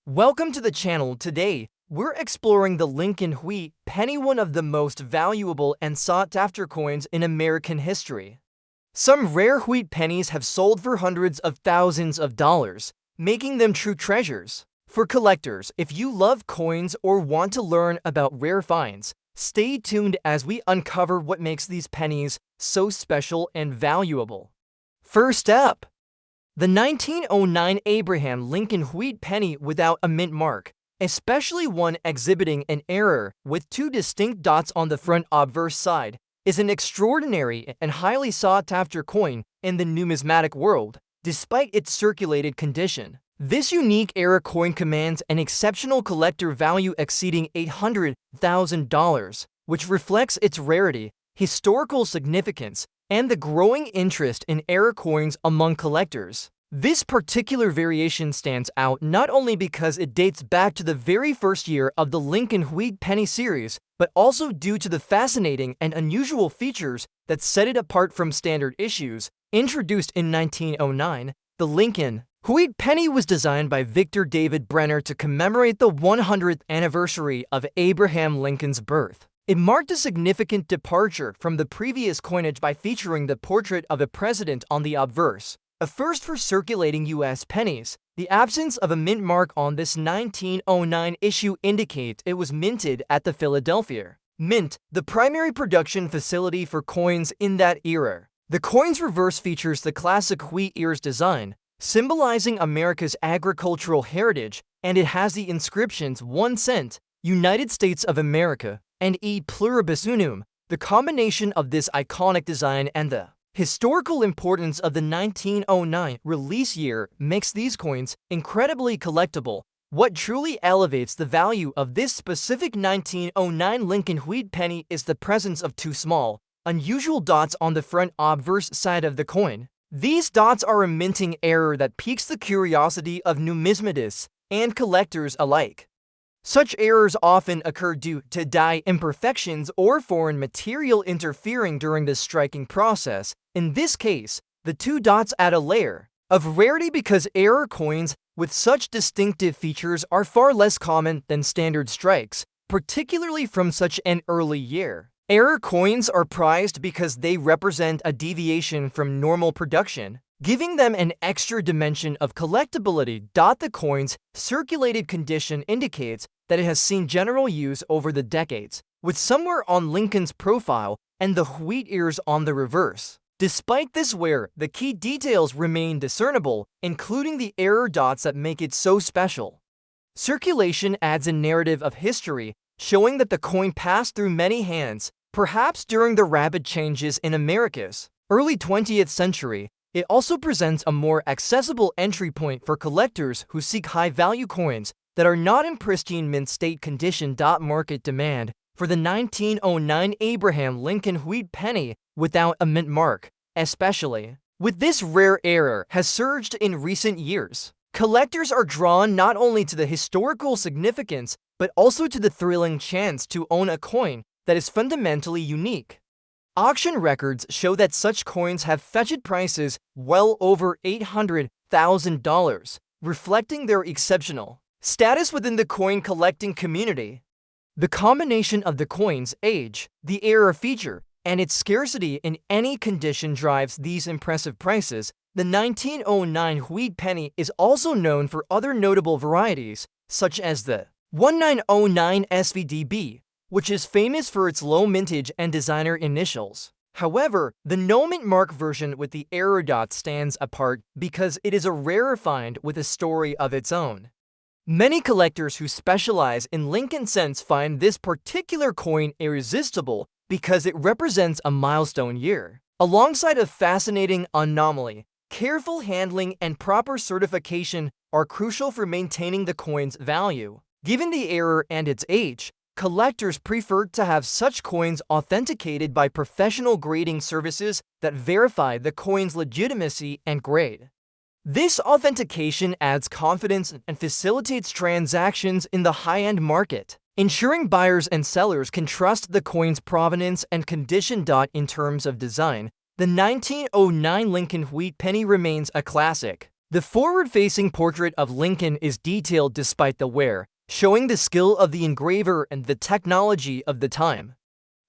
Welcome to the channel. Today, we're exploring the Lincoln Wheat penny, one of the most valuable and sought-after coins in American history. Some rare wheat pennies have sold for hundreds of thousands of dollars, making them true treasures. For collectors, if you love coins or want to learn about rare finds, stay tuned as we uncover what makes these pennies so special and valuable. First up, the 1909 Abraham Lincoln Wheat penny without a mint mark, especially one exhibiting an error with two distinct dots on the front obverse side, is an extraordinary and highly sought-after coin in the numismatic world, despite its circulated condition. This unique error coin commands an exceptional collector value exceeding $800,000, which reflects its rarity, historical significance, and the growing interest in error coins among collectors. This particular variation stands out not only because it dates back to the very first year of the Lincoln Wheat penny series, but also due to the fascinating and unusual features that set it apart from standard issues. Introduced in 1909, the Lincoln Wheat penny was designed by Victor David Brenner to commemorate the 100th anniversary of Abraham Lincoln's birth. It marked a significant departure from the previous coinage by featuring the portrait of a president on the obverse, a first for circulating U.S. pennies. The absence of a mint mark on this 1909 issue indicates it was minted at the Philadelphia Mint, the primary production facility for coins in that era. The coin's reverse features the classic wheat ears design, symbolizing America's agricultural heritage, and it has the inscriptions 1 cent, United States of America, and E pluribus unum. The combination of this iconic design and the historical importance of the 1909 release year makes these coins incredibly collectible. What truly elevates the value of this specific 1909 Lincoln Wheat penny is the presence of two small, unusual dots on the front obverse side of the coin. These dots are a minting error that piques the curiosity of numismatists and collectors alike. Such errors often occur due to die imperfections or foreign material interfering during the striking process. In this case, the two dots add a layer of rarity because error coins with such distinctive features are far less common than standard strikes, particularly from such an early year. Error coins are prized because they represent a deviation from normal production, giving them an extra dimension of collectability. The coin's circulated condition indicates that it has seen general use over the decades, with somewhere on Lincoln's profile and the wheat ears on the reverse. Despite this wear, the key details remain discernible, including the error dots that make it so special. Circulation adds a narrative of history, showing that the coin passed through many hands, perhaps during the rapid changes in America's early 20th century. It also presents a more accessible entry point for collectors who seek high-value coins that are not in pristine mint state condition. Market demand for the 1909 Abraham Lincoln Wheat penny without a mint mark, especially with this rare error, has surged in recent years. Collectors are drawn not only to the historical significance, but also to the thrilling chance to own a coin that is fundamentally unique. Auction records show that such coins have fetched prices well over $800,000, reflecting their exceptional status within the coin collecting community. The combination of the coin's age, the error feature, and its scarcity in any condition drives these impressive prices. The 1909 wheat penny is also known for other notable varieties, such as the 1909 SVDB, which is famous for its low mintage and designer initials. However, the no mint mark version with the error dot stands apart because it is a rare find with a story of its own. Many collectors who specialize in Lincoln cents find this particular coin irresistible because it represents a milestone year. Alongside a fascinating anomaly, careful handling and proper certification are crucial for maintaining the coin's value. Given the error and its age, collectors prefer to have such coins authenticated by professional grading services that verify the coin's legitimacy and grade. This authentication adds confidence and facilitates transactions in the high-end market, ensuring buyers and sellers can trust the coin's provenance and condition. In terms of design, the 1909 Lincoln Wheat penny remains a classic. The forward-facing portrait of Lincoln is detailed despite the wear, showing the skill of the engraver and the technology of the time.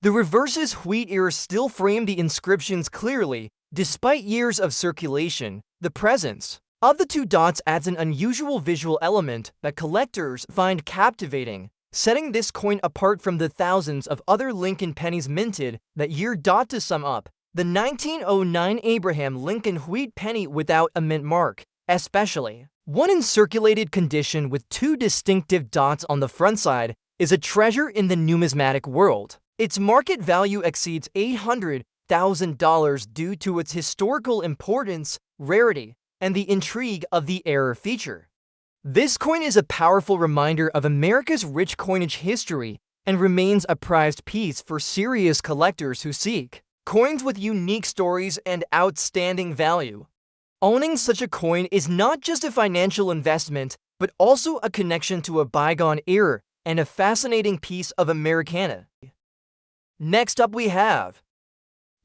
The reverse's wheat ears still frame the inscriptions clearly, despite years of circulation. The presence of the two dots adds an unusual visual element that collectors find captivating, setting this coin apart from the thousands of other Lincoln pennies minted that year. To sum up, the 1909 Abraham Lincoln wheat penny without a mint mark, especially one in circulated condition with two distinctive dots on the front side, is a treasure in the numismatic world. Its market value exceeds $800,000 due to its historical importance, rarity, and the intrigue of the error feature. This coin is a powerful reminder of America's rich coinage history and remains a prized piece for serious collectors who seek coins with unique stories and outstanding value. Owning such a coin is not just a financial investment, but also a connection to a bygone era and a fascinating piece of Americana. Next up we have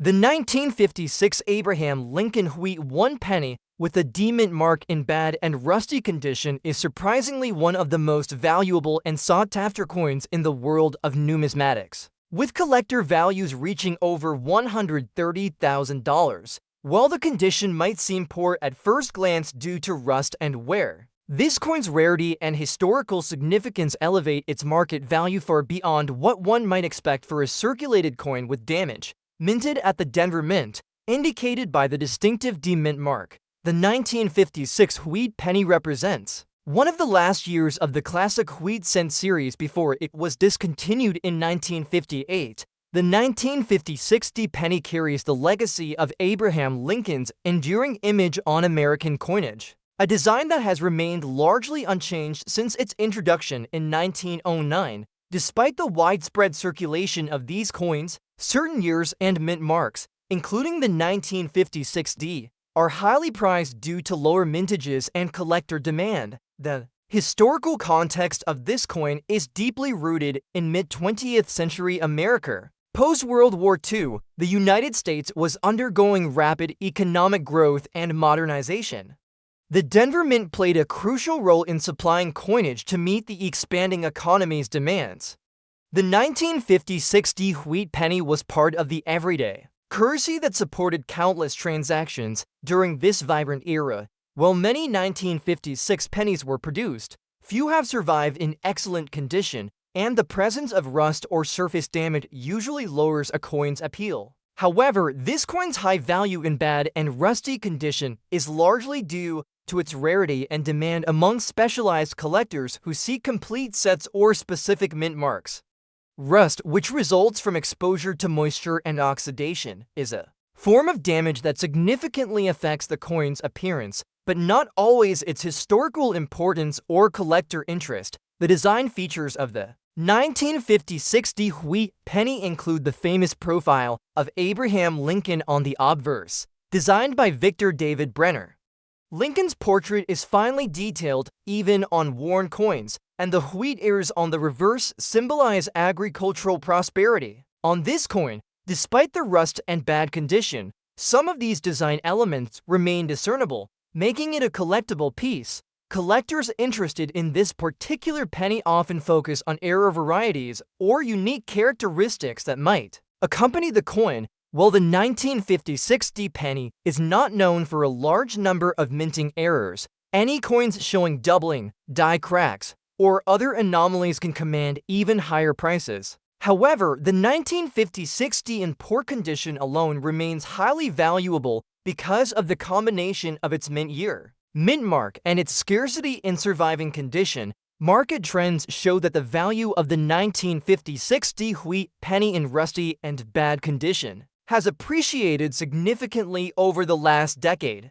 the 1956 Abraham Lincoln wheat 1 penny with a D-mint mark in bad and rusty condition is surprisingly one of the most valuable and sought-after coins in the world of numismatics, with collector values reaching over $130,000. While the condition might seem poor at first glance due to rust and wear, this coin's rarity and historical significance elevate its market value far beyond what one might expect for a circulated coin with damage. Minted at the Denver Mint, indicated by the distinctive D-mint mark, the 1956 wheat penny represents one of the last years of the classic wheat cent series before it was discontinued in 1958. The 1956 D penny carries the legacy of Abraham Lincoln's enduring image on American coinage, a design that has remained largely unchanged since its introduction in 1909. Despite the widespread circulation of these coins, certain years and mint marks, including the 1956 D, are highly prized due to lower mintages and collector demand. The historical context of this coin is deeply rooted in mid-20th century America. Post-World War II, the United States was undergoing rapid economic growth and modernization. The Denver Mint played a crucial role in supplying coinage to meet the expanding economy's demands. The 1956 D wheat penny was part of the everyday currency that supported countless transactions during this vibrant era. While many 1956 pennies were produced, few have survived in excellent condition, and the presence of rust or surface damage usually lowers a coin's appeal. However, this coin's high value in bad and rusty condition is largely due to its rarity and demand among specialized collectors who seek complete sets or specific mint marks. Rust, which results from exposure to moisture and oxidation, is a form of damage that significantly affects the coin's appearance, but not always its historical importance or collector interest. The design features of the 1956 D wheat penny include the famous profile of Abraham Lincoln on the obverse, designed by Victor David Brenner. Lincoln's portrait is finely detailed even on worn coins, and the wheat ears on the reverse symbolize agricultural prosperity. On this coin, despite the rust and bad condition, some of these design elements remain discernible, making it a collectible piece. Collectors interested in this particular penny often focus on era varieties or unique characteristics that might accompany the coin. While the 1956 D penny is not known for a large number of minting errors, any coins showing doubling, die cracks, or other anomalies can command even higher prices. However, the 1956 D in poor condition alone remains highly valuable because of the combination of its mint year, mint mark, and its scarcity in surviving condition. Market trends show that the value of the 1956 D wheat penny in rusty and bad condition has appreciated significantly over the last decade.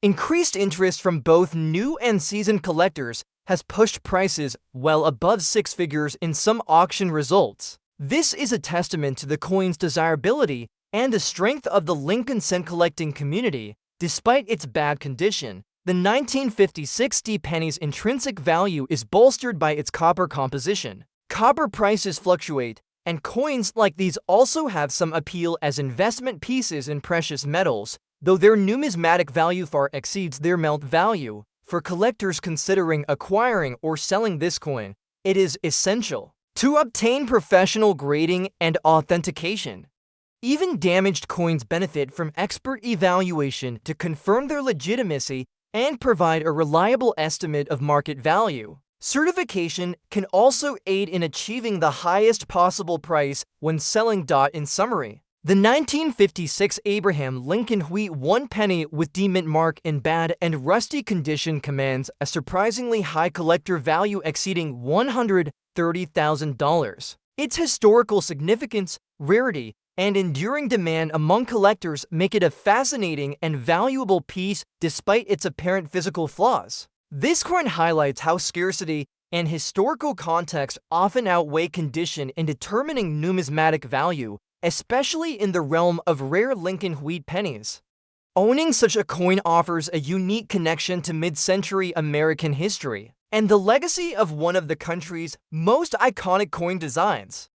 Increased interest from both new and seasoned collectors has pushed prices well above six figures in some auction results. This is a testament to the coin's desirability and the strength of the Lincoln cent collecting community. Despite its bad condition, the 1956 D penny's intrinsic value is bolstered by its copper composition. Copper prices fluctuate, and coins like these also have some appeal as investment pieces in precious metals. though their numismatic value far exceeds their melt value. For collectors considering acquiring or selling this coin, it is essential to obtain professional grading and authentication. Even damaged coins benefit from expert evaluation to confirm their legitimacy and provide a reliable estimate of market value. Certification can also aid in achieving the highest possible price when selling. In summary, the 1956 Abraham Lincoln Wheat 1 penny with D-mint mark in bad and rusty condition commands a surprisingly high collector value exceeding $130,000. Its historical significance, rarity, and enduring demand among collectors make it a fascinating and valuable piece despite its apparent physical flaws. This coin highlights how scarcity and historical context often outweigh condition in determining numismatic value, especially in the realm of rare Lincoln Wheat pennies. Owning such a coin offers a unique connection to mid-century American history and the legacy of one of the country's most iconic coin designs.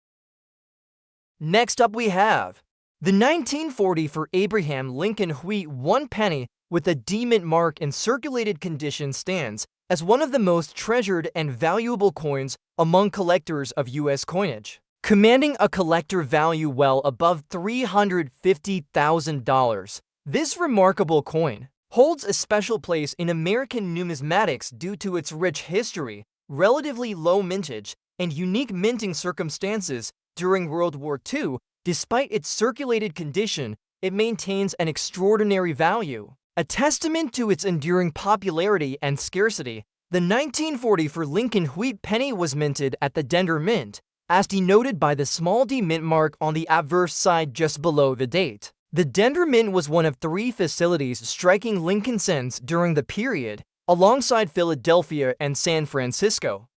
Next up we have the 1940 for Abraham Lincoln Wheat 1 penny with a D-mint mark in circulated condition stands as one of the most treasured and valuable coins among collectors of U.S. coinage, commanding a collector value well above $350,000. This remarkable coin holds a special place in American numismatics due to its rich history, relatively low mintage, and unique minting circumstances. During World War II, despite its circulated condition, it maintains an extraordinary value. A testament to its enduring popularity and scarcity, the 1940 for Lincoln Wheat penny was minted at the Denver Mint, as denoted by the small d mint mark on the obverse side just below the date. The Denver Mint was one of 3 facilities striking Lincoln cents during the period, alongside Philadelphia and San Francisco.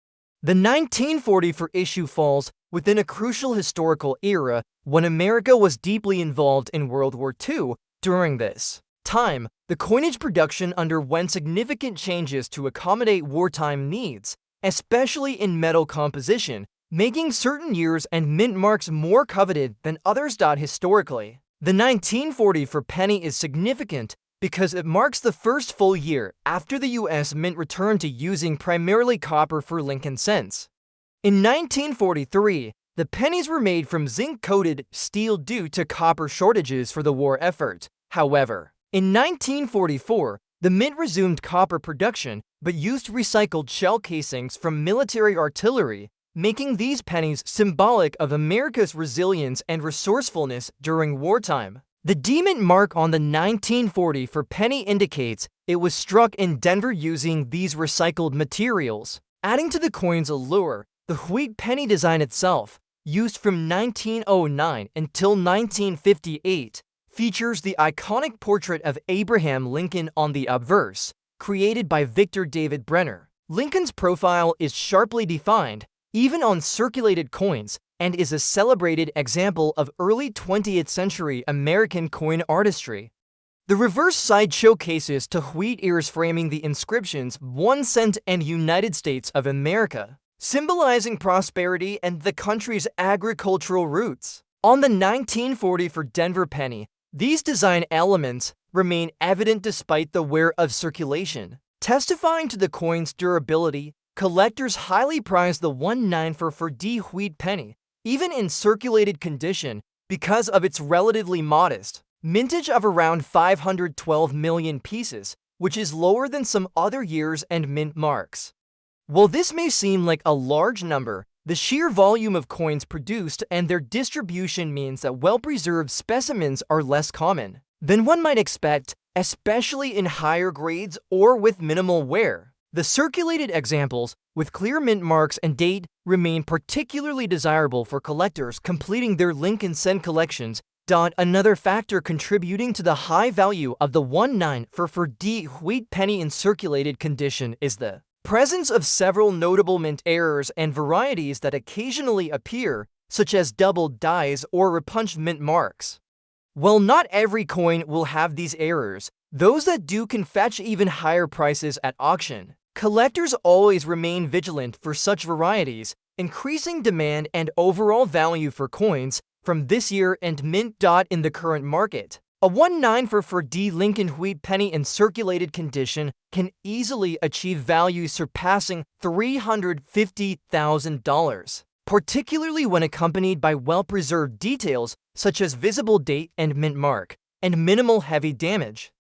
The 1940 for issue falls within a crucial historical era when America was deeply involved in World War II. During this time, the coinage production underwent significant changes to accommodate wartime needs, especially in metal composition, making certain years and mint marks more coveted than others. Historically, the 1940 for penny is significant because it marks the first full year after the U.S. Mint returned to using primarily copper for Lincoln cents. In 1943, the pennies were made from zinc-coated steel due to copper shortages for the war effort. However, in 1944, the Mint resumed copper production but used recycled shell casings from military artillery, making these pennies symbolic of America's resilience and resourcefulness during wartime. The D-mint mark on the 1940 for penny indicates it was struck in Denver using these recycled materials. Adding to the coin's allure, the wheat penny design itself, used from 1909 until 1958, features the iconic portrait of Abraham Lincoln on the obverse, created by Victor David Brenner. Lincoln's profile is sharply defined, even on circulated coins, and is a celebrated example of early 20th century American coin artistry. The reverse side showcases two wheat ears framing the inscriptions 1 cent and United States of America, symbolizing prosperity and the country's agricultural roots. On the 1940 for Denver penny, these design elements remain evident despite the wear of circulation. Testifying to the coin's durability, collectors highly prize the 194 for D wheat penny, even in circulated condition, because of its relatively modest mintage of around 512 million pieces, which is lower than some other years and mint marks. While this may seem like a large number, the sheer volume of coins produced and their distribution means that well-preserved specimens are less common than one might expect, especially in higher grades or with minimal wear. The circulated examples, with clear mint marks and date, remain particularly desirable for collectors completing their Lincoln cent collections. Another factor contributing to the high value of the 194 for D wheat penny in circulated condition is the presence of several notable mint errors and varieties that occasionally appear, such as doubled dies or repunched mint marks. While not every coin will have these errors, those that do can fetch even higher prices at auction. Collectors always remain vigilant for such varieties, increasing demand and overall value for coins from this year and mint. In the current market, A 1/9 Lincoln wheat penny in circulated condition can easily achieve values surpassing $350,000, particularly when accompanied by well-preserved details such as visible date and mint mark, and minimal heavy damage.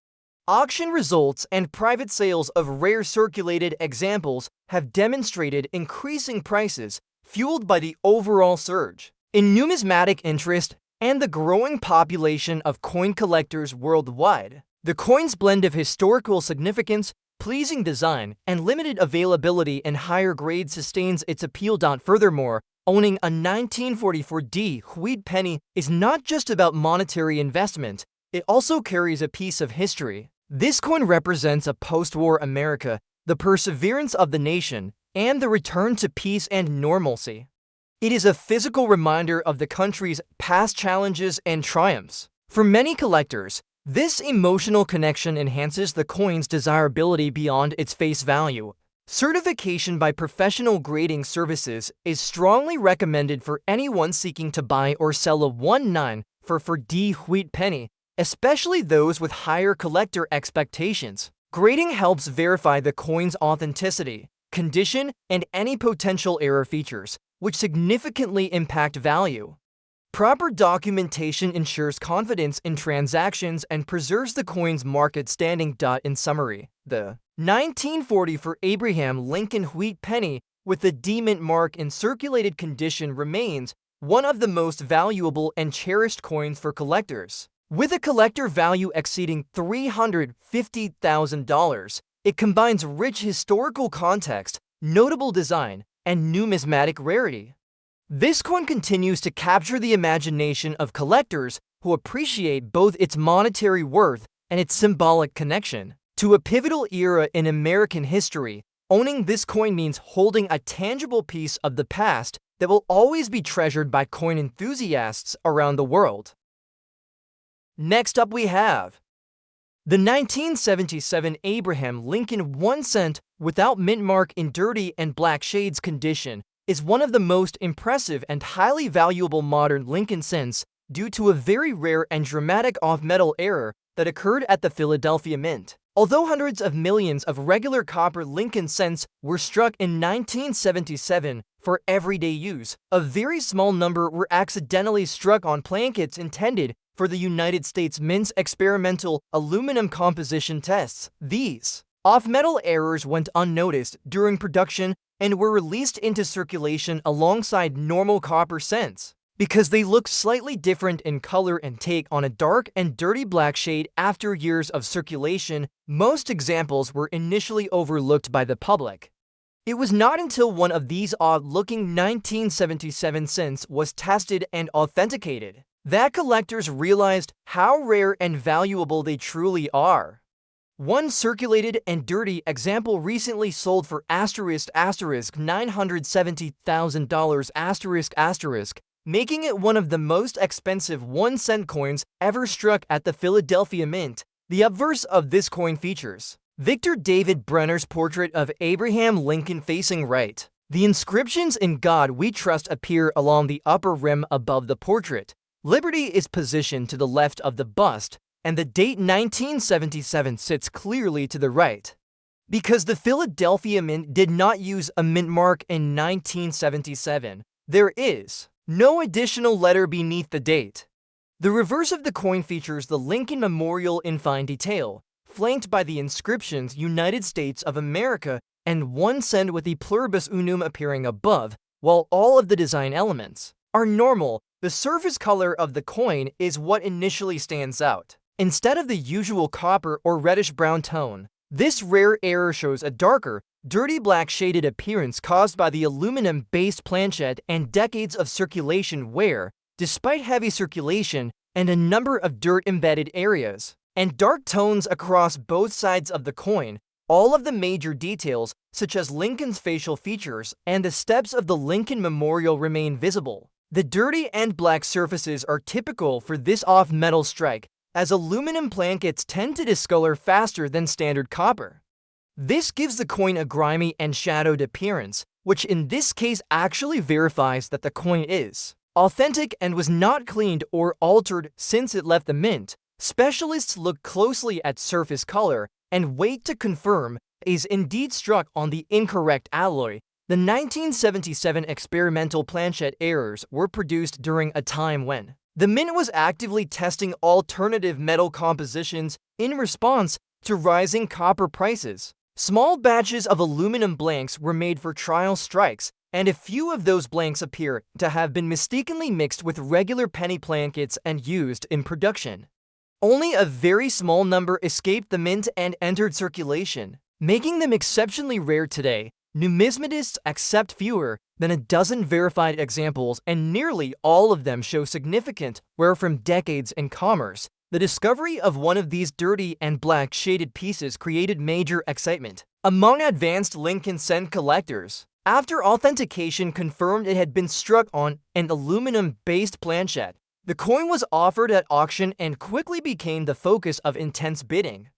Auction results and private sales of rare circulated examples have demonstrated increasing prices, fueled by the overall surge in numismatic interest and the growing population of coin collectors worldwide. The coin's blend of historical significance, pleasing design, and limited availability in higher grades sustains its appeal. Furthermore, owning a 1944 wheat penny is not just about monetary investment, it also carries a piece of history. This coin represents a post-war America, the perseverance of the nation, and the return to peace and normalcy. It is a physical reminder of the country's past challenges and triumphs. For many collectors, this emotional connection enhances the coin's desirability beyond its face value. Certification by professional grading services is strongly recommended for anyone seeking to buy or sell a 1/9 wheat penny, especially those with higher collector expectations. Grading helps verify the coin's authenticity, condition, and any potential error features, which significantly impact value. Proper documentation ensures confidence in transactions and preserves the coin's market standing. In summary, the 1940 Abraham Lincoln wheat penny with the D mint mark in circulated condition remains one of the most valuable and cherished coins for collectors. With a collector value exceeding $350,000, it combines rich historical context, notable design, and numismatic rarity. This coin continues to capture the imagination of collectors who appreciate both its monetary worth and its symbolic connection to a pivotal era in American history. Owning this coin means holding a tangible piece of the past that will always be treasured by coin enthusiasts around the world. Next up we have the 1977 Abraham Lincoln 1 cent without mint mark in dirty and black shades condition is one of the most impressive and highly valuable modern Lincoln cents due to a very rare and dramatic off-metal error that occurred at the Philadelphia Mint. Although hundreds of millions of regular copper Lincoln cents were struck in 1977 for everyday use, a very small number were accidentally struck on plankets intended for the United States Mint's experimental aluminum composition tests. These off-metal errors went unnoticed during production and were released into circulation alongside normal copper cents because they looked slightly different in color and take on a dark and dirty black shade. After years of circulation, most examples were initially overlooked by the public. It was not until one of these odd-looking 1977 cents was tested and authenticated that collectors realized how rare and valuable they truly are. One circulated and dirty example recently sold for $970,000 making it one of the most expensive 1 cent coins ever struck at the Philadelphia Mint. The obverse of this coin features Victor David Brenner's portrait of Abraham Lincoln facing right. The inscriptions "In God We Trust" appear along the upper rim above the portrait. Liberty is positioned to the left of the bust, and the date 1977 sits clearly to the right. Because the Philadelphia Mint did not use a mint mark in 1977, there is no additional letter beneath the date. The reverse of the coin features the Lincoln Memorial in fine detail, flanked by the inscriptions "United States of America" and 1 cent with the pluribus unum appearing above. While all of the design elements are normal, the surface color of the coin is what initially stands out. Instead of the usual copper or reddish-brown tone, this rare error shows a darker, dirty black shaded appearance caused by the aluminum-based planchet and decades of circulation where, despite heavy circulation and a number of dirt-embedded areas, and dark tones across both sides of the coin, all of the major details, such as Lincoln's facial features and the steps of the Lincoln Memorial, remain visible. The dirty and black surfaces are typical for this off-metal strike, as aluminum plankets tend to discolor faster than standard copper. This gives the coin a grimy and shadowed appearance, which in this case actually verifies that the coin is authentic and was not cleaned or altered since it left the mint. Specialists look closely at surface color and wait to confirm is indeed struck on the incorrect alloy. The 1977 experimental planchet errors were produced during a time when the Mint was actively testing alternative metal compositions in response to rising copper prices. Small batches of aluminum blanks were made for trial strikes, and a few of those blanks appear to have been mistakenly mixed with regular penny plankets and used in production. Only a very small number escaped the Mint and entered circulation, making them exceptionally rare today. Numismatists accept fewer than a dozen verified examples, and nearly all of them show significant wear from decades in commerce. The discovery of one of these dirty and black shaded pieces created major excitement among advanced Lincoln Cent collectors. After authentication confirmed it had been struck on an aluminum-based planchet, the coin was offered at auction and quickly became the focus of intense bidding.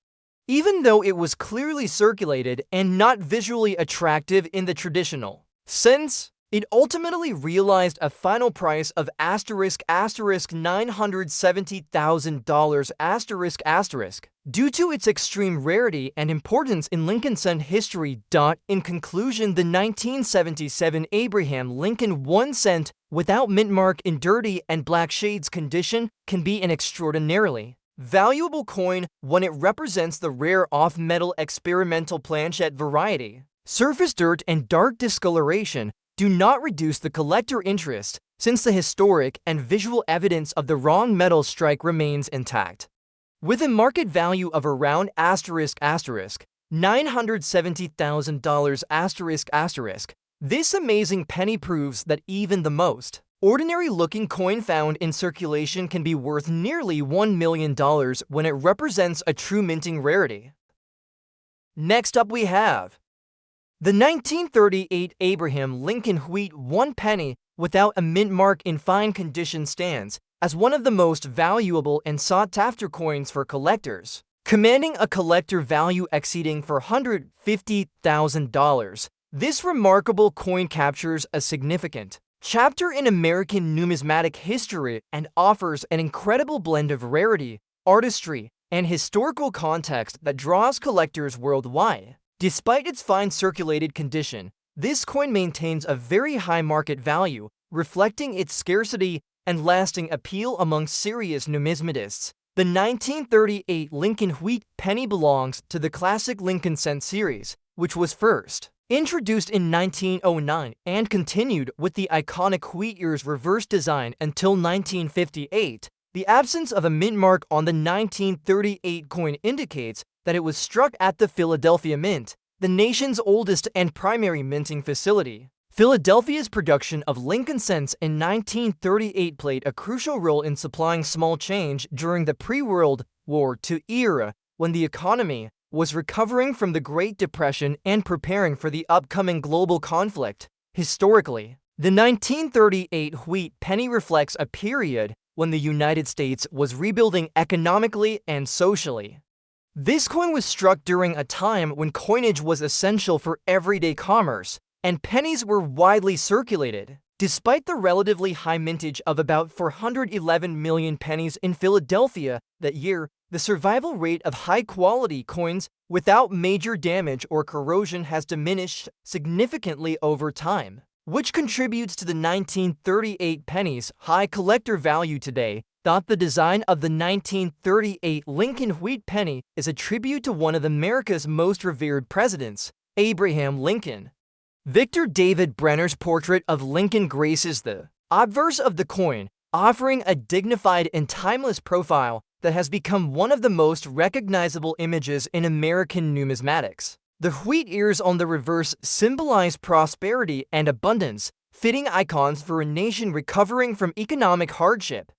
Even though it was clearly circulated and not visually attractive in the traditional sense, it ultimately realized a final price of $970,000 due to its extreme rarity and importance in Lincoln Cent history. In conclusion, the 1977 Abraham Lincoln 1 cent without mint mark in dirty and black shades condition can be an extraordinarily valuable coin when it represents the rare off-metal experimental planchet variety. Surface dirt and dark discoloration do not reduce the collector interest, since the historic and visual evidence of the wrong metal strike remains intact. With a market value of around $970,000 this amazing penny proves that even the most ordinary-looking coin found in circulation can be worth nearly $1 million when it represents a true minting rarity. Next up we have the 1938 Abraham Lincoln Wheat 1 penny without a mint mark in fine condition stands as one of the most valuable and sought-after coins for collectors, commanding a collector value exceeding $450,000. This remarkable coin captures a significant chapter in American numismatic history and offers an incredible blend of rarity, artistry, and historical context that draws collectors worldwide. Despite its fine circulated condition, this coin maintains a very high market value, reflecting its scarcity and lasting appeal among serious numismatists. The 1938 Lincoln Wheat penny belongs to the classic Lincoln Cent series, which was first introduced in 1909 and continued with the iconic wheat ears reverse design until 1958. The absence of a mint mark on the 1938 coin indicates that it was struck at the Philadelphia Mint, the nation's oldest and primary minting facility. Philadelphia's production of Lincoln Cents in 1938 played a crucial role in supplying small change during the pre-World War II era, when the economy was recovering from the Great Depression and preparing for the upcoming global conflict. Historically, the 1938 wheat penny reflects a period when the United States was rebuilding economically and socially. This coin was struck during a time when coinage was essential for everyday commerce, and pennies were widely circulated. Despite the relatively high mintage of about 411 million pennies in Philadelphia that year, the survival rate of high-quality coins without major damage or corrosion has diminished significantly over time, which contributes to the 1938 penny's high collector value today. The design of the 1938 Lincoln Wheat penny is a tribute to one of America's most revered presidents, Abraham Lincoln. Victor David Brenner's portrait of Lincoln graces the obverse of the coin, offering a dignified and timeless profile that has become one of the most recognizable images in American numismatics. The wheat ears on the reverse symbolize prosperity and abundance, fitting icons for a nation recovering from economic hardship.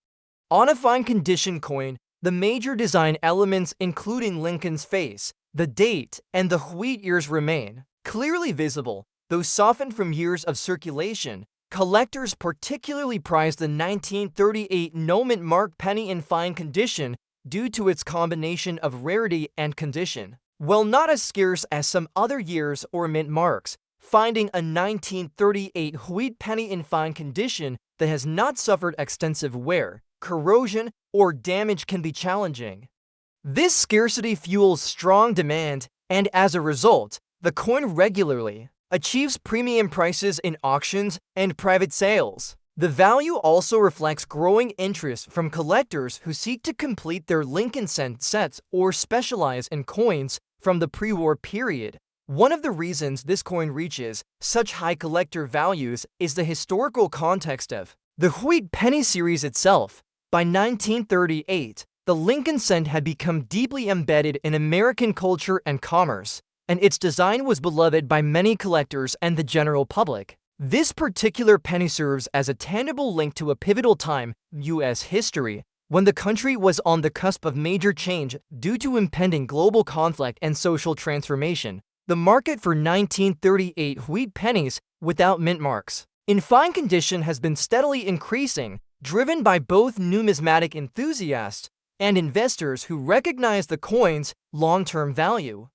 On a fine condition coin, the major design elements including Lincoln's face, the date, and the wheat ears remain clearly visible, though softened from years of circulation. Collectors particularly prize the 1938 no mint mark penny in fine condition due to its combination of rarity and condition. While not as scarce as some other years or mint marks, finding a 1938 wheat penny in fine condition that has not suffered extensive wear corrosion, or damage can be challenging. This scarcity fuels strong demand, and as a result, the coin regularly achieves premium prices in auctions and private sales. The value also reflects growing interest from collectors who seek to complete their Lincoln cent sets or specialize in coins from the pre-war period. One of the reasons this coin reaches such high collector values is the historical context of the Wheat penny series itself. By 1938, the Lincoln cent had become deeply embedded in American culture and commerce, and its design was beloved by many collectors and the general public. This particular penny serves as a tangible link to a pivotal time in U.S. history, when the country was on the cusp of major change due to impending global conflict and social transformation. The market for 1938 wheat pennies without mint marks in fine condition has been steadily increasing, driven by both numismatic enthusiasts and investors who recognize the coin's long-term value.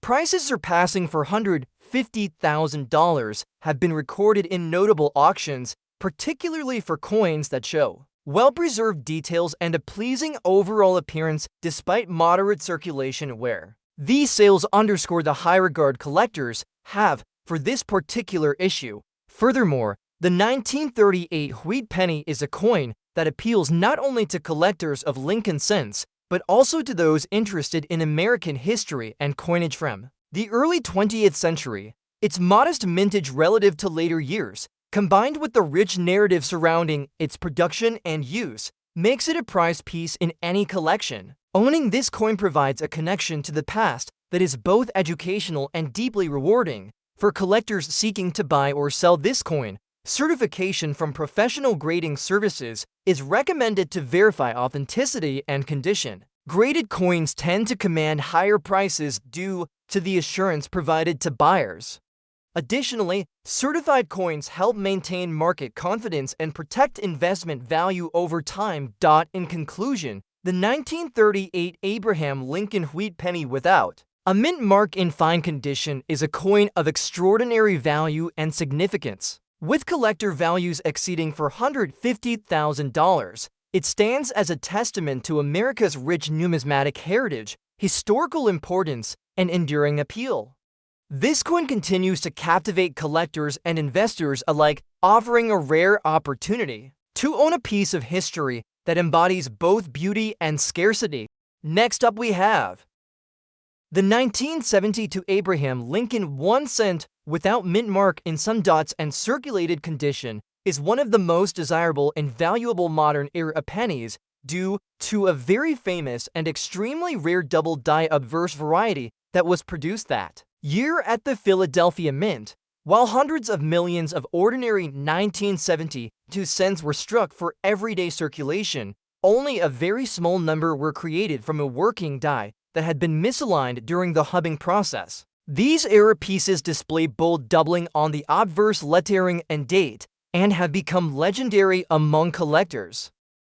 Prices surpassing $450,000 have been recorded in notable auctions, particularly for coins that show well-preserved details and a pleasing overall appearance despite moderate circulation wear. These sales underscore the high regard collectors have for this particular issue. Furthermore, the 1938 wheat penny is a coin that appeals not only to collectors of Lincoln cents, but also to those interested in American history and coinage from the early 20th century. Its modest mintage relative to later years, combined with the rich narrative surrounding its production and use, makes it a prized piece in any collection. Owning this coin provides a connection to the past that is both educational and deeply rewarding. For collectors seeking to buy or sell this coin, certification from professional grading services is recommended to verify authenticity and condition. Graded coins tend to command higher prices due to the assurance provided to buyers. Additionally, certified coins help maintain market confidence and protect investment value over time. In conclusion, the 1938 Abraham Lincoln wheat penny without a mint mark in fine condition is a coin of extraordinary value and significance. With collector values exceeding $450,000, it stands as a testament to America's rich numismatic heritage, historical importance, and enduring appeal. This coin continues to captivate collectors and investors alike, offering a rare opportunity to own a piece of history that embodies both beauty and scarcity. Next up we have the 1972 Abraham Lincoln 1 cent without mint mark in some dots and circulated condition is one of the most desirable and valuable modern-era pennies due to a very famous and extremely rare double-die obverse variety that was produced that year at the Philadelphia Mint. While hundreds of millions of ordinary 1972 cents were struck for everyday circulation, only a very small number were created from a working die that had been misaligned during the hubbing process. These era pieces display bold doubling on the obverse lettering and date, and have become legendary among collectors.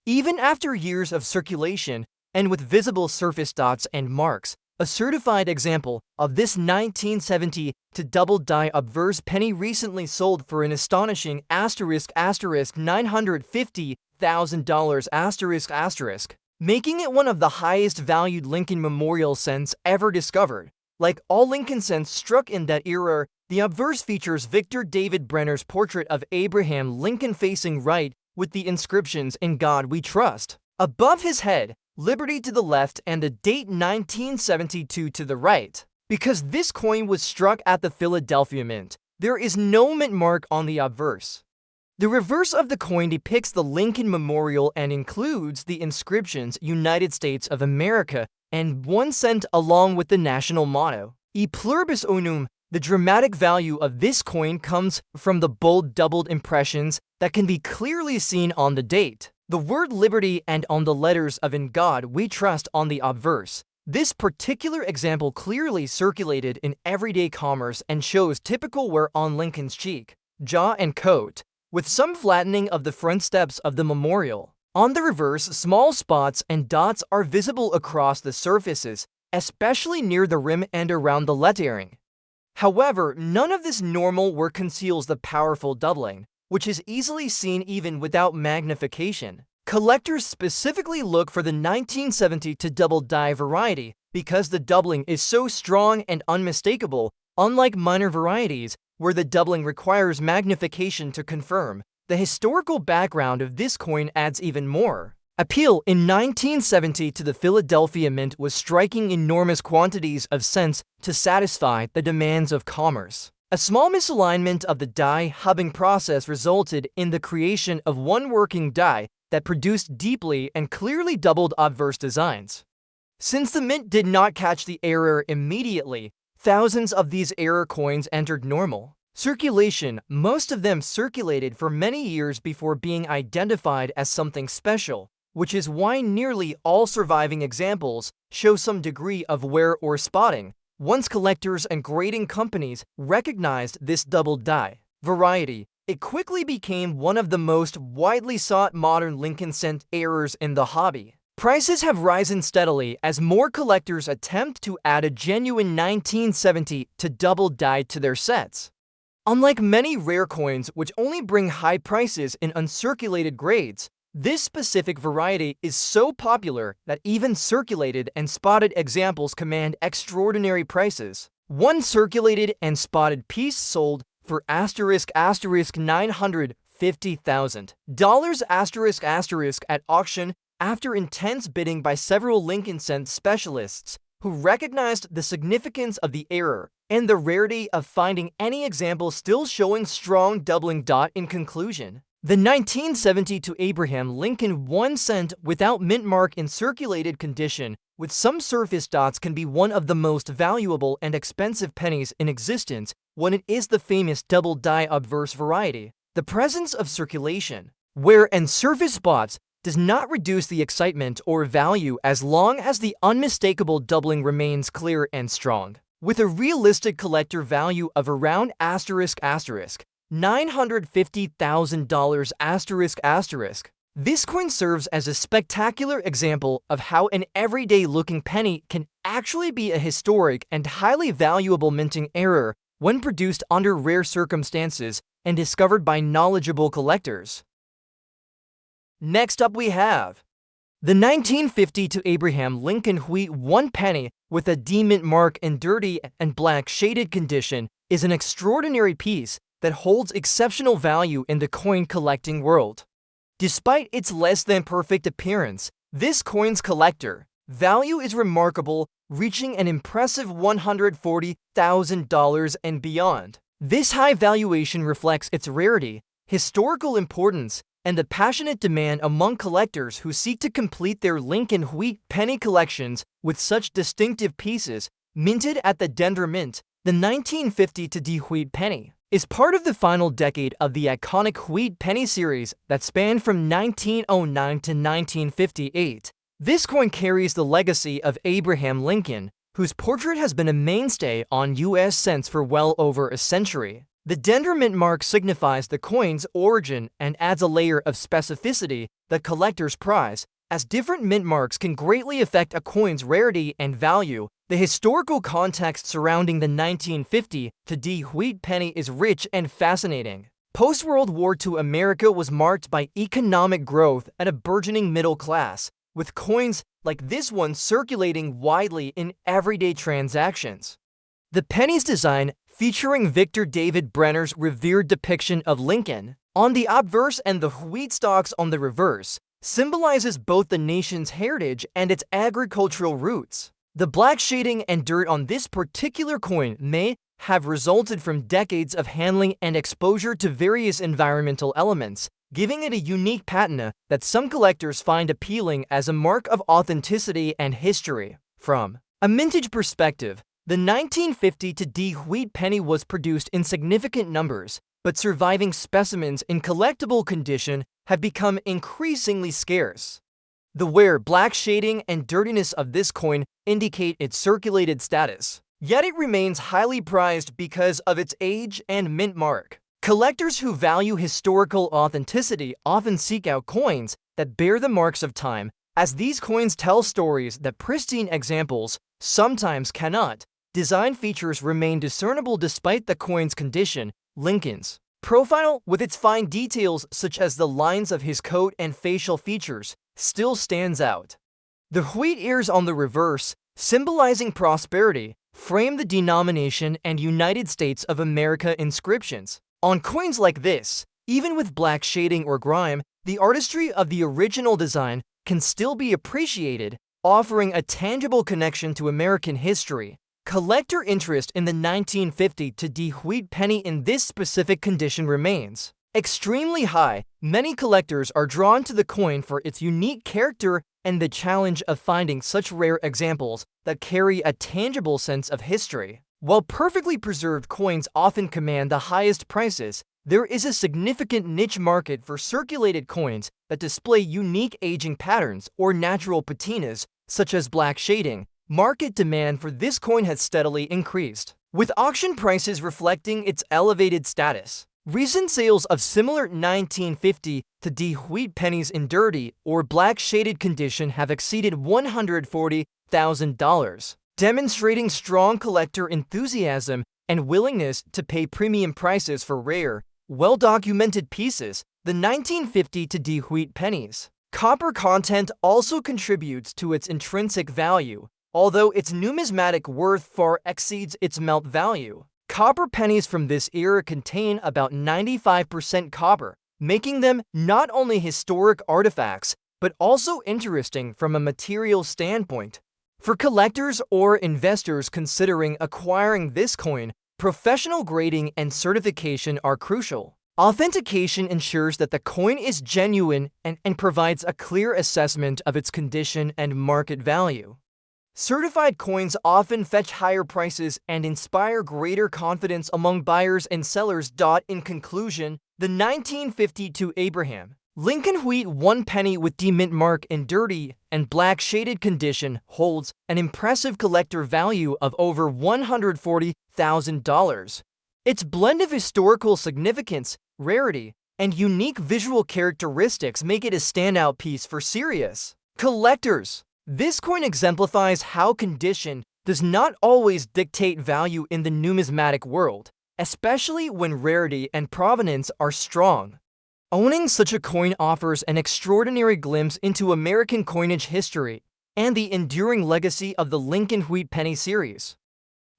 Even after years of circulation, and with visible surface dots and marks, a certified example of this 1970 double-die obverse penny recently sold for an astonishing $950,000 making it one of the highest valued Lincoln Memorial cents ever discovered. Like all Lincoln cents struck in that era, the obverse features Victor David Brenner's portrait of Abraham Lincoln facing right with the inscriptions "In God We Trust" above his head, "Liberty" to the left, and the date 1972 to the right. Because this coin was struck at the Philadelphia Mint, there is no mint mark on the obverse. The reverse of the coin depicts the Lincoln Memorial and includes the inscriptions "United States of America" and 1 cent along with the national motto, "E pluribus unum." The dramatic value of this coin comes from the bold doubled impressions that can be clearly seen on the date, the word "liberty," and on the letters of "In God We Trust" on the obverse. This particular example clearly circulated in everyday commerce and shows typical wear on Lincoln's cheek, jaw, and coat, with some flattening of the front steps of the memorial. On the reverse, small spots and dots are visible across the surfaces, especially near the rim and around the lettering. However, none of this normal work conceals the powerful doubling, which is easily seen even without magnification. Collectors specifically look for the 1970 to double die variety because the doubling is so strong and unmistakable, unlike minor varieties where the doubling requires magnification to confirm. The historical background of this coin adds even more appeal. In 1970 to the Philadelphia Mint was striking enormous quantities of cents to satisfy the demands of commerce. A small misalignment of the die hubbing process resulted in the creation of one working die that produced deeply and clearly doubled obverse designs. Since the mint did not catch the error immediately, thousands of these error coins entered normal circulation. Most of them circulated for many years before being identified as something special, which is why nearly all surviving examples show some degree of wear or spotting. Once collectors and grading companies recognized this double die variety, it quickly became one of the most widely sought modern Lincoln cent errors in the hobby. Prices have risen steadily as more collectors attempt to add a genuine 1970 to double die to their sets. Unlike many rare coins which only bring high prices in uncirculated grades, this specific variety is so popular that even circulated and spotted examples command extraordinary prices. One circulated and spotted piece sold for $950,000 at auction after intense bidding by several Lincoln cent specialists who recognized the significance of the error and the rarity of finding any example still showing strong doubling. In conclusion, the 1970 to Abraham Lincoln 1 cent without mint mark in circulated condition with some surface dots can be one of the most valuable and expensive pennies in existence when it is the famous double die obverse variety. The presence of circulation, wear, and surface spots does not reduce the excitement or value as long as the unmistakable doubling remains clear and strong. With a realistic collector value of around $950,000 this coin serves as a spectacular example of how an everyday-looking penny can actually be a historic and highly valuable minting error when produced under rare circumstances and discovered by knowledgeable collectors. Next up we have the 1950 to Abraham Lincoln Wheat 1 penny with a D mint mark in dirty and black shaded condition is an extraordinary piece that holds exceptional value in the coin collecting world. Despite its less than perfect appearance, this coin's collector value is remarkable, reaching an impressive $140,000 and beyond. This high valuation reflects its rarity, historical importance, and the passionate demand among collectors who seek to complete their Lincoln Wheat penny collections with such distinctive pieces. Minted at the Denver Mint, the 1950 to D Wheat penny is part of the final decade of the iconic Wheat penny series that spanned from 1909 to 1958. This coin carries the legacy of Abraham Lincoln, whose portrait has been a mainstay on U.S. cents for well over a century. The Denver Mint mark signifies the coin's origin and adds a layer of specificity that collectors prize, as different mint marks can greatly affect a coin's rarity and value. The historical context surrounding the 1950 to D Wheat penny is rich and fascinating. Post-World War II America was marked by economic growth and a burgeoning middle class, with coins like this one circulating widely in everyday transactions. The penny's design, featuring Victor David Brenner's revered depiction of Lincoln on the obverse and the wheat stalks on the reverse, symbolizes both the nation's heritage and its agricultural roots. The black shading and dirt on this particular coin may have resulted from decades of handling and exposure to various environmental elements, giving it a unique patina that some collectors find appealing as a mark of authenticity and history. From a mintage perspective, the 1950 to D Wheat penny was produced in significant numbers, but surviving specimens in collectible condition have become increasingly scarce. The wear, black shading, and dirtiness of this coin indicate its circulated status, yet it remains highly prized because of its age and mint mark. Collectors who value historical authenticity often seek out coins that bear the marks of time, as these coins tell stories that pristine examples sometimes cannot. Design features remain discernible despite the coin's condition. Lincoln's profile, with its fine details such as the lines of his coat and facial features, still stands out. The wheat ears on the reverse, symbolizing prosperity, frame the denomination and United States of America inscriptions. On coins like this, even with black shading or grime, the artistry of the original design can still be appreciated, offering a tangible connection to American history. Collector interest in the 1950 to D wheat penny in this specific condition remains extremely high. Many collectors are drawn to the coin for its unique character and the challenge of finding such rare examples that carry a tangible sense of history. While perfectly preserved coins often command the highest prices, there is a significant niche market for circulated coins that display unique aging patterns or natural patinas, such as black shading. Market demand for this coin has steadily increased, with auction prices reflecting its elevated status. Recent sales of similar 1950 to D wheat pennies in dirty or black shaded condition have exceeded $140,000, demonstrating strong collector enthusiasm and willingness to pay premium prices for rare, well-documented pieces. The 1950 to D wheat pennies. Copper content also contributes to its intrinsic value, although its numismatic worth far exceeds its melt value. Copper pennies from this era contain about 95% copper, making them not only historic artifacts, but also interesting from a material standpoint. For collectors or investors considering acquiring this coin, professional grading and certification are crucial. Authentication ensures that the coin is genuine and provides a clear assessment of its condition and market value. Certified coins often fetch higher prices and inspire greater confidence among buyers and sellers. In conclusion, the 1952 Abraham Lincoln wheat 1 penny with D mint mark in dirty and black shaded condition holds an impressive collector value of over $140,000. Its blend of historical significance, rarity, and unique visual characteristics make it a standout piece for serious collectors. This coin exemplifies how condition does not always dictate value in the numismatic world, especially when rarity and provenance are strong. Owning such a coin offers an extraordinary glimpse into American coinage history and the enduring legacy of the Lincoln wheat penny series.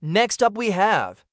Next up we have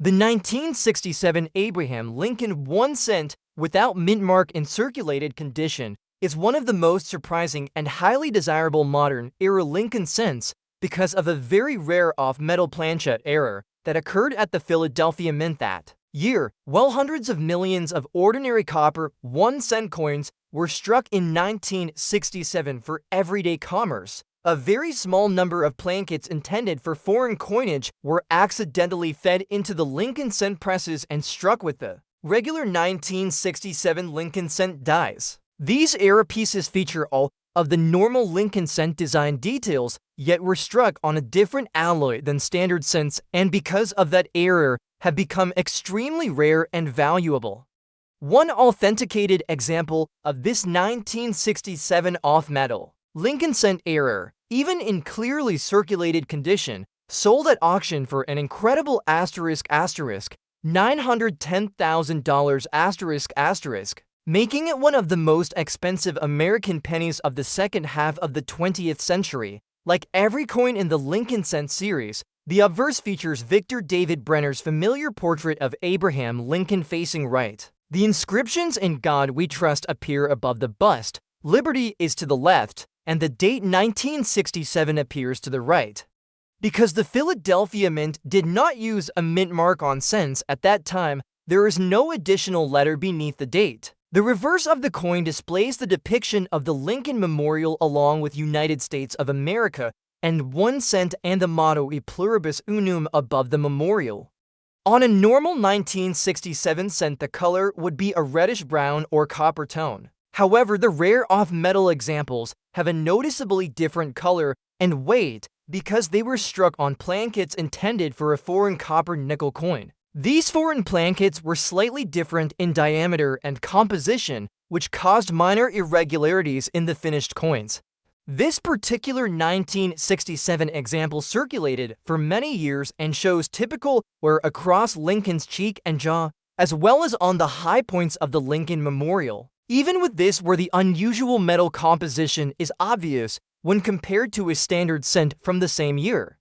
the 1967 Abraham Lincoln 1 cent without mint mark in circulated condition is one of the most surprising and highly desirable modern-era Lincoln cents because of a very rare off-metal planchet error that occurred at the Philadelphia Mint that year. While hundreds of millions of ordinary copper 1-cent coins were struck in 1967 for everyday commerce, a very small number of plankets intended for foreign coinage were accidentally fed into the Lincoln cent presses and struck with the regular 1967 Lincoln cent dies. These era pieces feature all of the normal Lincoln cent design details, yet were struck on a different alloy than standard cents, and because of that error, have become extremely rare and valuable. One authenticated example of this 1967 off-metal Lincoln cent error, even in clearly circulated condition, sold at auction for an incredible $910,000 making it one of the most expensive American pennies of the second half of the 20th century. Like every coin in the Lincoln cent series, the obverse features Victor David Brenner's familiar portrait of Abraham Lincoln facing right. The inscriptions "In God We Trust" appear above the bust, "Liberty" is to the left, and the date 1967 appears to the right. Because the Philadelphia Mint did not use a mint mark on cents at that time, there is no additional letter beneath the date. The reverse of the coin displays the depiction of the Lincoln Memorial along with United States of America and 1 cent and the motto "E pluribus unum" above the memorial. On a normal 1967 cent, the color would be a reddish-brown or copper tone. However, the rare off-metal examples have a noticeably different color and weight because they were struck on plankets intended for a foreign copper nickel coin. These foreign plankets were slightly different in diameter and composition, which caused minor irregularities in the finished coins. This particular 1967 example circulated for many years and shows typical wear across Lincoln's cheek and jaw, as well as on the high points of the Lincoln Memorial. Even with this, where the unusual metal composition is obvious when compared to a standard cent from the same year.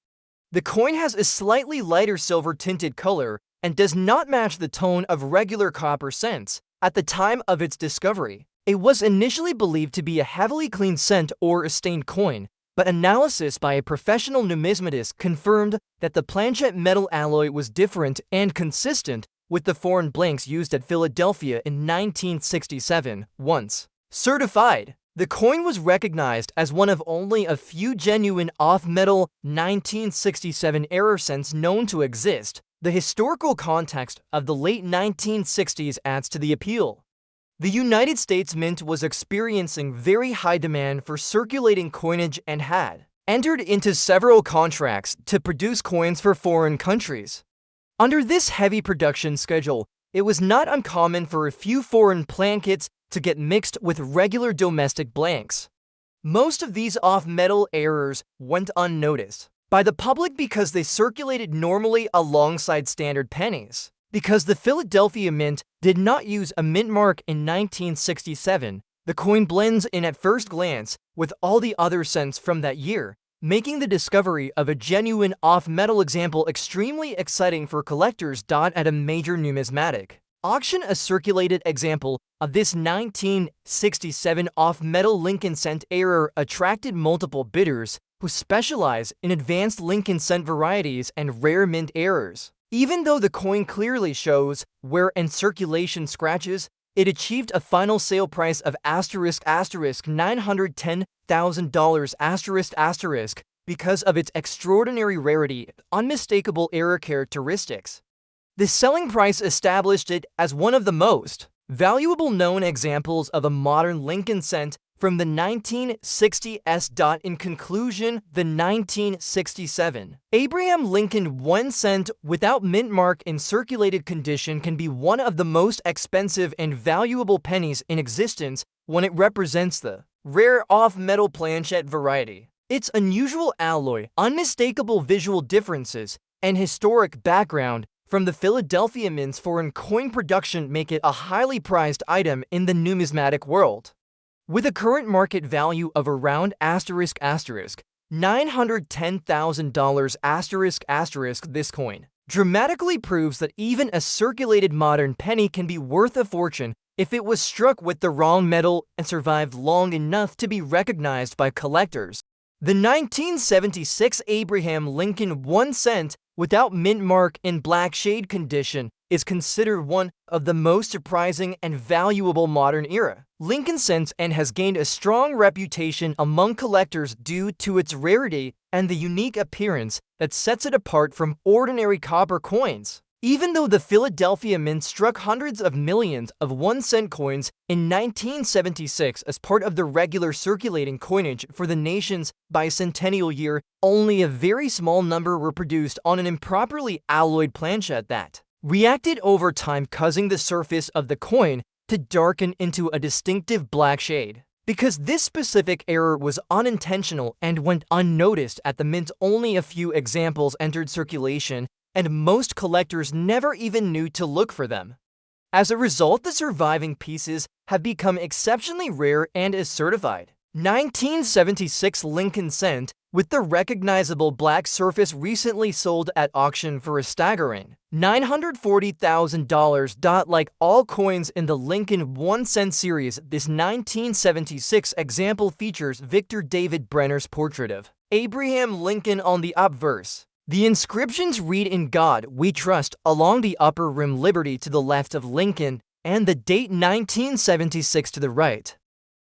The coin has a slightly lighter silver-tinted color and does not match the tone of regular copper cents. At the time of its discovery, it was initially believed to be a heavily cleaned cent or a stained coin, but analysis by a professional numismatist confirmed that the planchet metal alloy was different and consistent with the foreign blanks used at Philadelphia in 1967. Once certified, the coin was recognized as one of only a few genuine off-metal 1967 error cents known to exist. The historical context of the late 1960s adds to the appeal. The United States Mint was experiencing very high demand for circulating coinage and had entered into several contracts to produce coins for foreign countries. Under this heavy production schedule, it was not uncommon for a few foreign plankets to get mixed with regular domestic blanks. Most of these off-metal errors went unnoticed by the public because they circulated normally alongside standard pennies. Because the Philadelphia Mint did not use a mint mark in 1967, the coin blends in at first glance with all the other cents from that year, making the discovery of a genuine off-metal example extremely exciting for collectors. At a major numismatic auction, a circulated example of this 1967 off-metal Lincoln cent error attracted multiple bidders who specialize in advanced Lincoln cent varieties and rare mint errors. Even though the coin clearly shows wear and circulation scratches, it achieved a final sale price of $910,000 because of its extraordinary rarity and unmistakable error characteristics. The selling price established it as one of the most valuable known examples of a modern Lincoln cent from the 1960s. In conclusion, the 1967 Abraham Lincoln 1 cent without mint mark in circulated condition can be one of the most expensive and valuable pennies in existence when it represents the rare off-metal planchet variety. Its unusual alloy, unmistakable visual differences, and historic background from the Philadelphia Mint's foreign coin production make it a highly prized item in the numismatic world. With a current market value of around $910,000 this coin dramatically proves that even a circulated modern penny can be worth a fortune if it was struck with the wrong metal and survived long enough to be recognized by collectors. The 1976 Abraham Lincoln 1 cent without mint mark in black shade condition is considered one of the most surprising and valuable modern era Lincoln cents and has gained a strong reputation among collectors due to its rarity and the unique appearance that sets it apart from ordinary copper coins. Even though the Philadelphia Mint struck hundreds of millions of 1-cent coins in 1976 as part of the regular circulating coinage for the nation's bicentennial year, only a very small number were produced on an improperly alloyed planchet that reacted over time, causing the surface of the coin to darken into a distinctive black shade. Because this specific error was unintentional and went unnoticed at the Mint, only a few examples entered circulation, and most collectors never even knew to look for them. As a result, the surviving pieces have become exceptionally rare and is certified. 1976 Lincoln cent with the recognizable black surface recently sold at auction for a staggering $940,000. Like all coins in the Lincoln 1 cent series, this 1976 example features Victor David Brenner's portrait of Abraham Lincoln on the obverse. The inscriptions read "In God We Trust" along the upper rim, "Liberty" to the left of Lincoln, and the date 1976 to the right.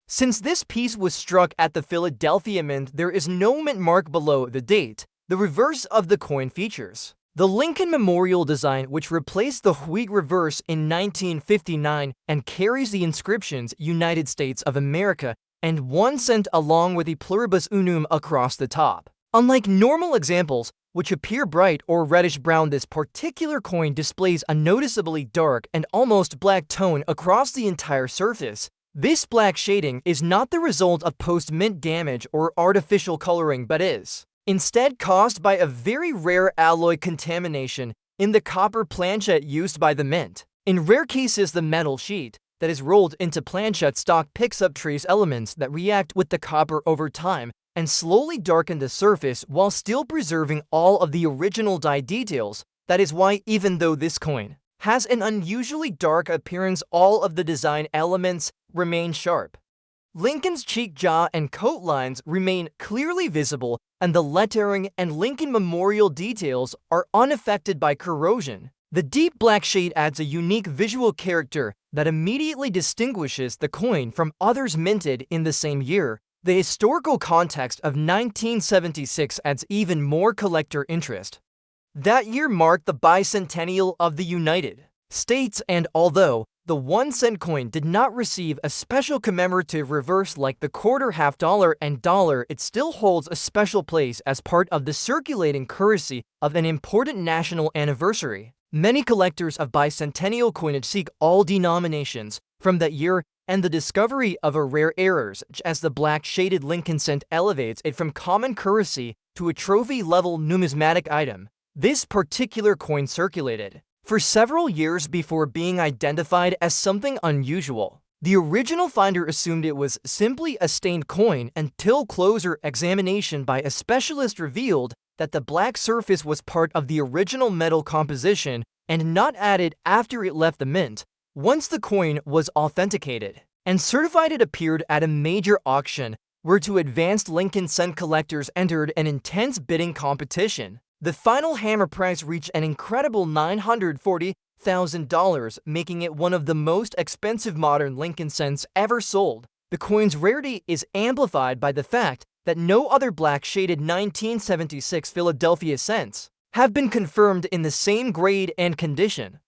Since this piece was struck at the Philadelphia Mint, there is no mint mark below the date. The reverse of the coin features the Lincoln Memorial design, which replaced the wheat reverse in 1959 and carries the inscriptions "United States of America" and 1 cent along with the pluribus unum across the top. Unlike normal examples, which appear bright or reddish-brown, this particular coin displays a noticeably dark and almost black tone across the entire surface. This black shading is not the result of post-mint damage or artificial coloring, but is instead caused by a very rare alloy contamination in the copper planchet used by the Mint. In rare cases, the metal sheet that is rolled into planchette stock picks up trace elements that react with the copper over time and slowly darken the surface while still preserving all of the original die details. That is why, even though this coin has an unusually dark appearance, all of the design elements remain sharp. Lincoln's cheek, jaw, and coat lines remain clearly visible, and the lettering and Lincoln memorial details are unaffected by corrosion. The deep black shade adds a unique visual character that immediately distinguishes the coin from others minted in the same year. The historical context of 1976 adds even more collector interest. That year marked the bicentennial of the United States, and although the 1-cent coin did not receive a special commemorative reverse like the quarter, half dollar, and dollar, it still holds a special place as part of the circulating currency of an important national anniversary. Many collectors of bicentennial coinage seek all denominations from that year, and the discovery of a rare error such as the black shaded Lincoln cent elevates it from common currency to a trophy-level numismatic item. This particular coin circulated for several years before being identified as something unusual. The original finder assumed it was simply a stained coin until closer examination by a specialist revealed that the black surface was part of the original metal composition and not added after it left the mint. Once the coin was authenticated and certified, it appeared at a major auction where two advanced Lincoln cent collectors entered an intense bidding competition. The final hammer price reached an incredible $940,000, making it one of the most expensive modern Lincoln cents ever sold. The coin's rarity is amplified by the fact that no other black shaded 1976 Philadelphia cents have been confirmed in the same grade and condition.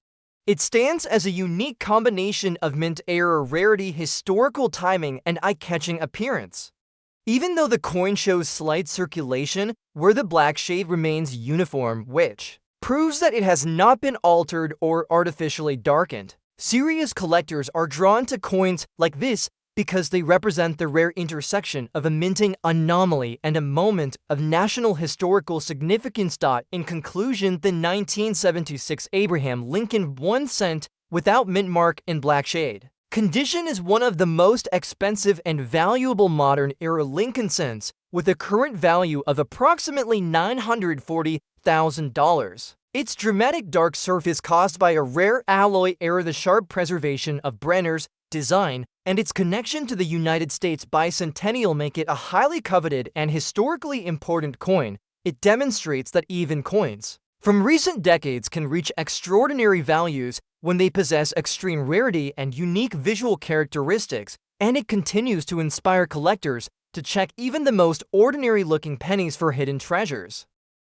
It stands as a unique combination of mint-era rarity, historical timing, and eye-catching appearance. Even though the coin shows slight circulation where the black shade remains uniform, which proves that it has not been altered or artificially darkened. Serious collectors are drawn to coins like this because they represent the rare intersection of a minting anomaly and a moment of national historical significance. In conclusion, the 1976 Abraham Lincoln 1 cent without mint mark in black shade condition is one of the most expensive and valuable modern-era Lincoln cents, with a current value of approximately $940,000. Its dramatic dark surface caused by a rare alloy error, the sharp preservation of Brenner's design, and its connection to the United States bicentennial make it a highly coveted and historically important coin. It demonstrates that even coins from recent decades can reach extraordinary values when they possess extreme rarity and unique visual characteristics, and it continues to inspire collectors to check even the most ordinary-looking pennies for hidden treasures.